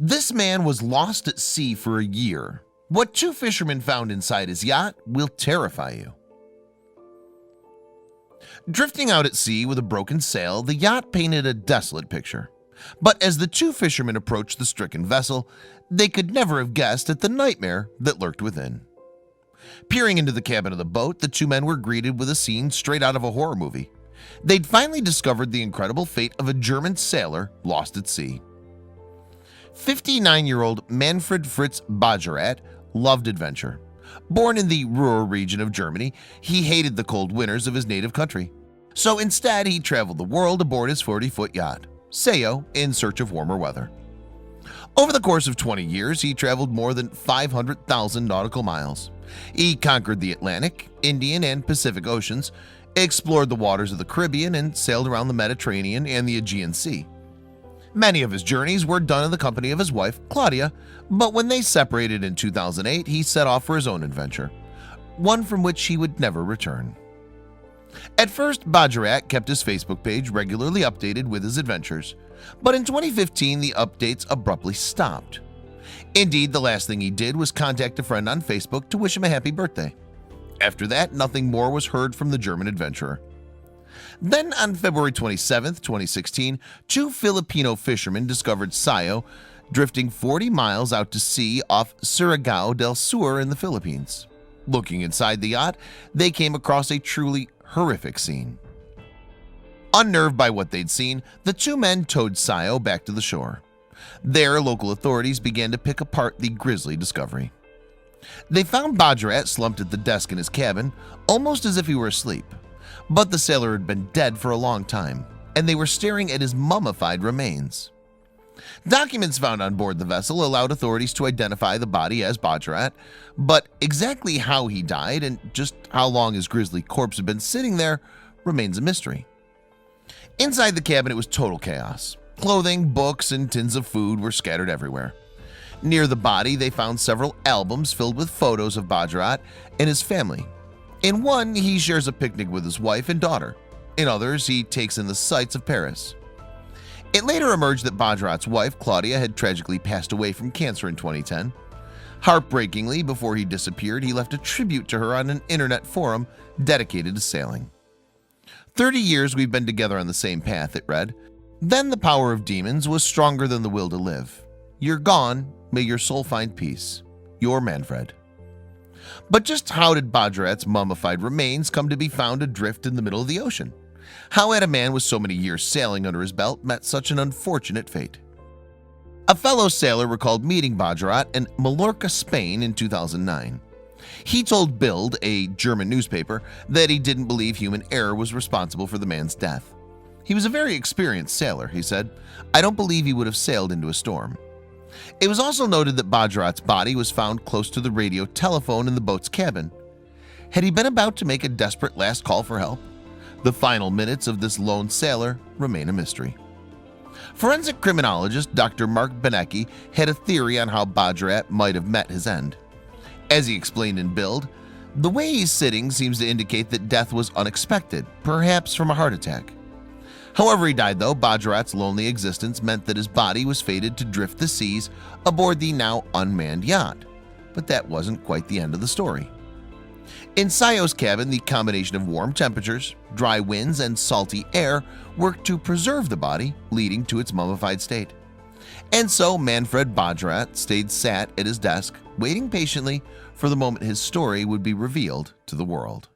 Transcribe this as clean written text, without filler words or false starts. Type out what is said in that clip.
This man was lost at sea for a year. What two fishermen found inside his yacht will terrify you. Drifting out at sea with a broken sail, the yacht painted a desolate picture. But as the two fishermen approached the stricken vessel, they could never have guessed at the nightmare that lurked within. Peering into the cabin of the boat, the two men were greeted with a scene straight out of a horror movie. They'd finally discovered the incredible fate of a German sailor lost at sea. 59-year-old Manfred Fritz Bajorat loved adventure. Born in the Ruhr region of Germany, he hated the cold winters of his native country. So instead, he traveled the world aboard his 40-foot yacht, Sayo, in search of warmer weather. Over the course of 20 years, he traveled more than 500,000 nautical miles. He conquered the Atlantic, Indian, and Pacific Oceans, explored the waters of the Caribbean, and sailed around the Mediterranean and the Aegean Sea. Many of his journeys were done in the company of his wife, Claudia, but when they separated in 2008, he set off for his own adventure, one from which he would never return. At first, Bajorat kept his Facebook page regularly updated with his adventures, but in 2015, the updates abruptly stopped. Indeed, the last thing he did was contact a friend on Facebook to wish him a happy birthday. After that, nothing more was heard from the German adventurer. Then on February 27, 2016, two Filipino fishermen discovered Sayo drifting 40 miles out to sea off Surigao del Sur in the Philippines. Looking inside the yacht, they came across a truly horrific scene. Unnerved by what they'd seen, the two men towed Sayo back to the shore. There, local authorities began to pick apart the grisly discovery. They found Bajorat slumped at the desk in his cabin, almost as if he were asleep. But the sailor had been dead for a long time, and they were staring at his mummified remains. Documents found on board the vessel allowed authorities to identify the body as Bajorat, but exactly how he died and just how long his grisly corpse had been sitting there remains a mystery. Inside the cabin, it was total chaos. Clothing, books, and tins of food were scattered everywhere. Near the body, they found several albums filled with photos of Bajorat and his family. In one, he shares a picnic with his wife and daughter. In others, he takes in the sights of Paris. It later emerged that Bajorat's wife, Claudia, had tragically passed away from cancer in 2010. Heartbreakingly, before he disappeared, he left a tribute to her on an internet forum dedicated to sailing. 30 years we've been together on the same path, it read. Then the power of demons was stronger than the will to live. You're gone, may your soul find peace. Your Manfred. But just how did Bajorat's mummified remains come to be found adrift in the middle of the ocean? How had a man with so many years sailing under his belt met such an unfortunate fate? A fellow sailor recalled meeting Bajorat in Mallorca, Spain in 2009. He told Bild, a German newspaper, that he didn't believe human error was responsible for the man's death. He was a very experienced sailor, he said. I don't believe he would have sailed into a storm. It was also noted that Bajorat's body was found close to the radio telephone in the boat's cabin. Had he been about to make a desperate last call for help? The final minutes of this lone sailor remain a mystery. Forensic criminologist Dr. Mark Benecke had a theory on how Bajorat might have met his end. As he explained in Bild, the way he's sitting seems to indicate that death was unexpected, perhaps from a heart attack. However he died, though, Bajorat's lonely existence meant that his body was fated to drift the seas aboard the now unmanned yacht. But that wasn't quite the end of the story. In Sayo's cabin, the combination of warm temperatures, dry winds, and salty air worked to preserve the body, leading to its mummified state. And so Manfred Bajorat sat at his desk, waiting patiently for the moment his story would be revealed to the world.